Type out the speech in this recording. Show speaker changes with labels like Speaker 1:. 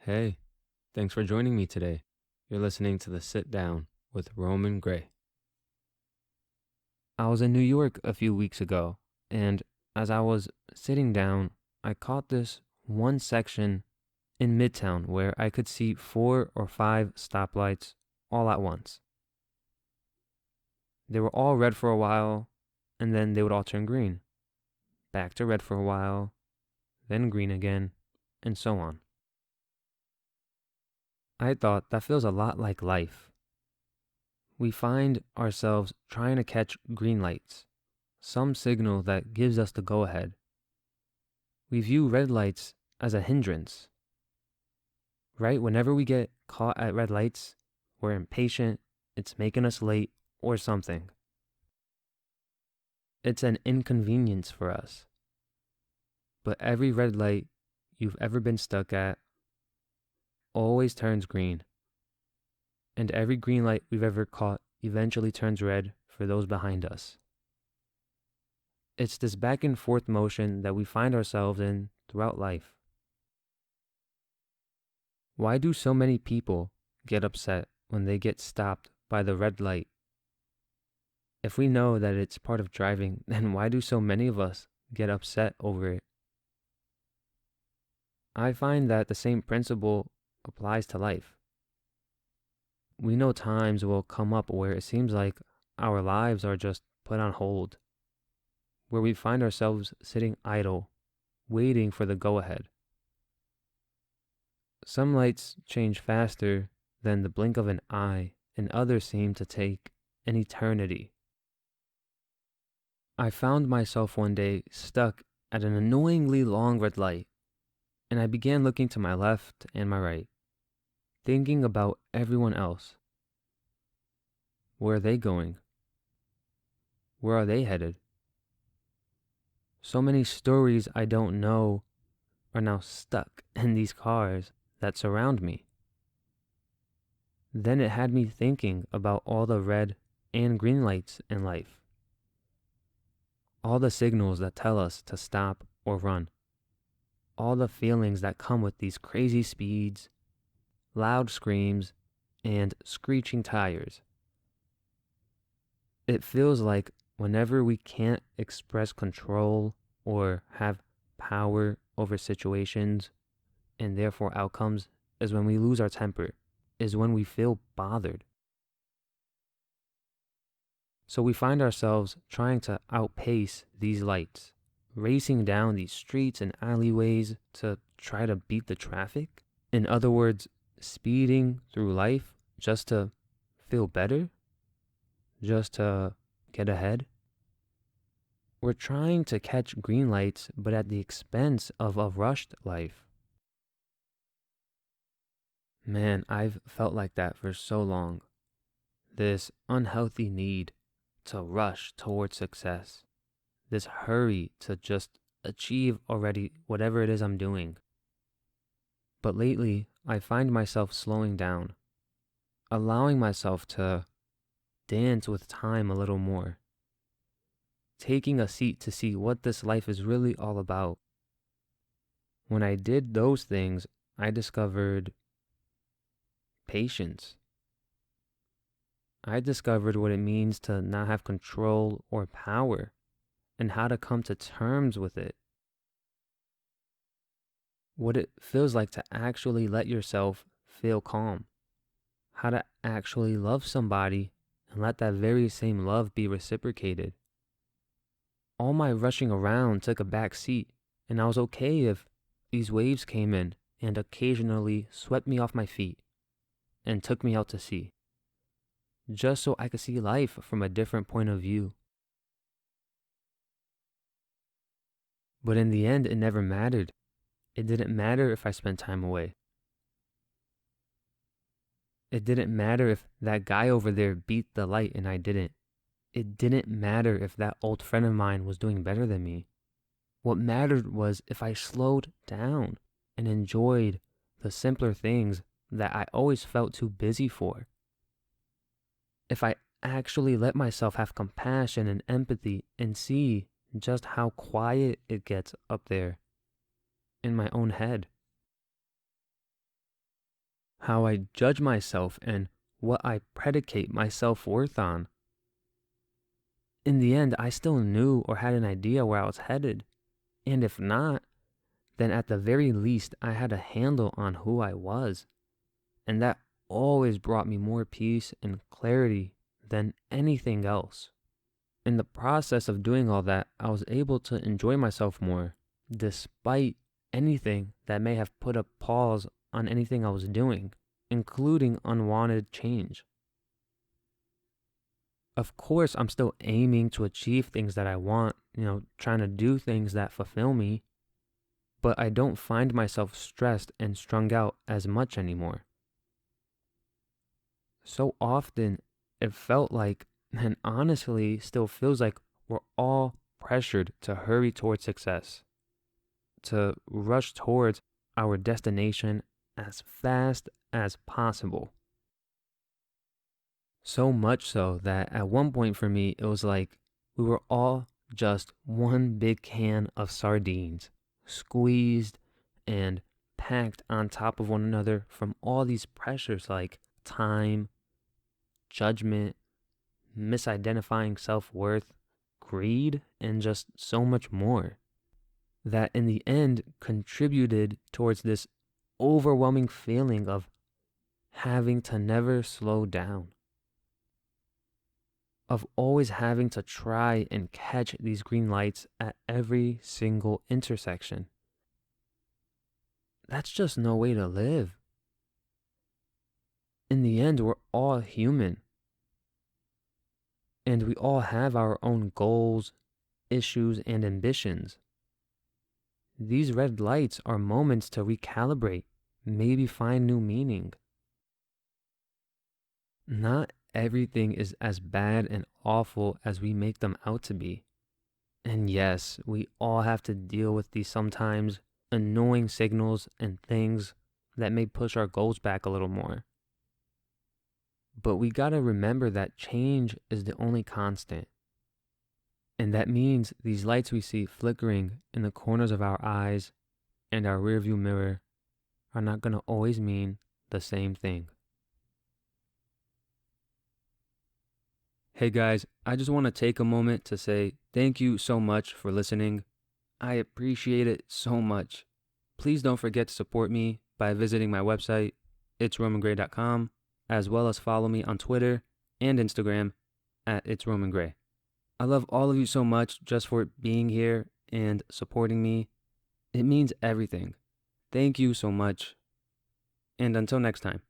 Speaker 1: Hey, thanks for joining me today. You're listening to the Sit Down with Roman Gray. I was in New York a few weeks ago, and as I was sitting down, I caught this one section in Midtown where I could see 4 or 5 stoplights all at once. They were all red for a while, and then they would all turn green. Back to red for a while, then green again, and so on. I thought that feels a lot like life. We find ourselves trying to catch green lights, some signal that gives us the go-ahead. We view red lights as a hindrance, right? Whenever we get caught at red lights, we're impatient, it's making us late, or something. It's an inconvenience for us. But every red light you've ever been stuck at always turns green. And every green light we've ever caught eventually turns red for those behind us. It's this back and forth motion that we find ourselves in throughout life. Why do so many people get upset when they get stopped by the red light? If we know that it's part of driving, then why do so many of us get upset over it? I find that the same principle applies to life. We know times will come up where it seems like our lives are just put on hold, where we find ourselves sitting idle, waiting for the go-ahead. Some lights change faster than the blink of an eye, and others seem to take an eternity. I found myself one day stuck at an annoyingly long red light, and I began looking to my left and my right, thinking about everyone else. Where are they going? Where are they headed? So many stories I don't know are now stuck in these cars that surround me. Then it had me thinking about all the red and green lights in life. All the signals that tell us to stop or run. All the feelings that come with these crazy speeds, loud screams, and screeching tires. It feels like whenever we can't express control or have power over situations and therefore outcomes is when we lose our temper, is when we feel bothered. So we find ourselves trying to outpace these lights, racing down these streets and alleyways to try to beat the traffic. In other words, speeding through life just to feel better, just to get ahead. We're trying to catch green lights, but at the expense of a rushed life. Man, I've felt like that for so long. This unhealthy need to rush towards success. This hurry to just achieve already whatever it is I'm doing. But lately, I find myself slowing down, allowing myself to dance with time a little more, taking a seat to see what this life is really all about. When I did those things, I discovered patience. I discovered what it means to not have control or power and how to come to terms with it. What it feels like to actually let yourself feel calm. How to actually love somebody and let that very same love be reciprocated. All my rushing around took a back seat, and I was okay if these waves came in and occasionally swept me off my feet and took me out to sea, just so I could see life from a different point of view. But in the end, it never mattered. It didn't matter if I spent time away. It didn't matter if that guy over there beat the light and I didn't. It didn't matter if that old friend of mine was doing better than me. What mattered was if I slowed down and enjoyed the simpler things that I always felt too busy for. If I actually let myself have compassion and empathy and see just how quiet it gets up there in my own head. how I judge myself, and what I predicate my self-worth on. In the end, I still knew or had an idea where I was headed. And if not, then at the very least, I had a handle on who I was. And that always brought me more peace and clarity than anything else. In the process of doing all that, I was able to enjoy myself more, despite anything that may have put a pause on anything I was doing, including unwanted change. Of course, I'm still aiming to achieve things that I want, trying to do things that fulfill me, but I don't find myself stressed and strung out as much anymore. So often, it felt like, and honestly still feels like, we're all pressured to hurry towards success, to rush towards our destination as fast as possible. So much so that at one point for me, it was like we were all just one big can of sardines, squeezed and packed on top of one another from all these pressures like time, judgment, misidentifying self-worth, greed, and just so much more, that in the end contributed towards this overwhelming feeling of having to never slow down, of always having to try and catch these green lights at every single intersection. That's just no way to live. In the end, we're all human, and we all have our own goals, issues, and ambitions. These red lights are moments to recalibrate, maybe find new meaning. Not everything is as bad and awful as we make them out to be. And yes, we all have to deal with these sometimes annoying signals and things that may push our goals back a little more. But we gotta remember that change is the only constant. And that means these lights we see flickering in the corners of our eyes and our rearview mirror are not gonna always mean the same thing. Hey guys, I just want to take a moment to say thank you so much for listening. I appreciate it so much. Please don't forget to support me by visiting my website, itsromangray.com, as well as follow me on Twitter and Instagram at itsromangray. I love all of you so much just for being here and supporting me. It means everything. Thank you so much. And until next time.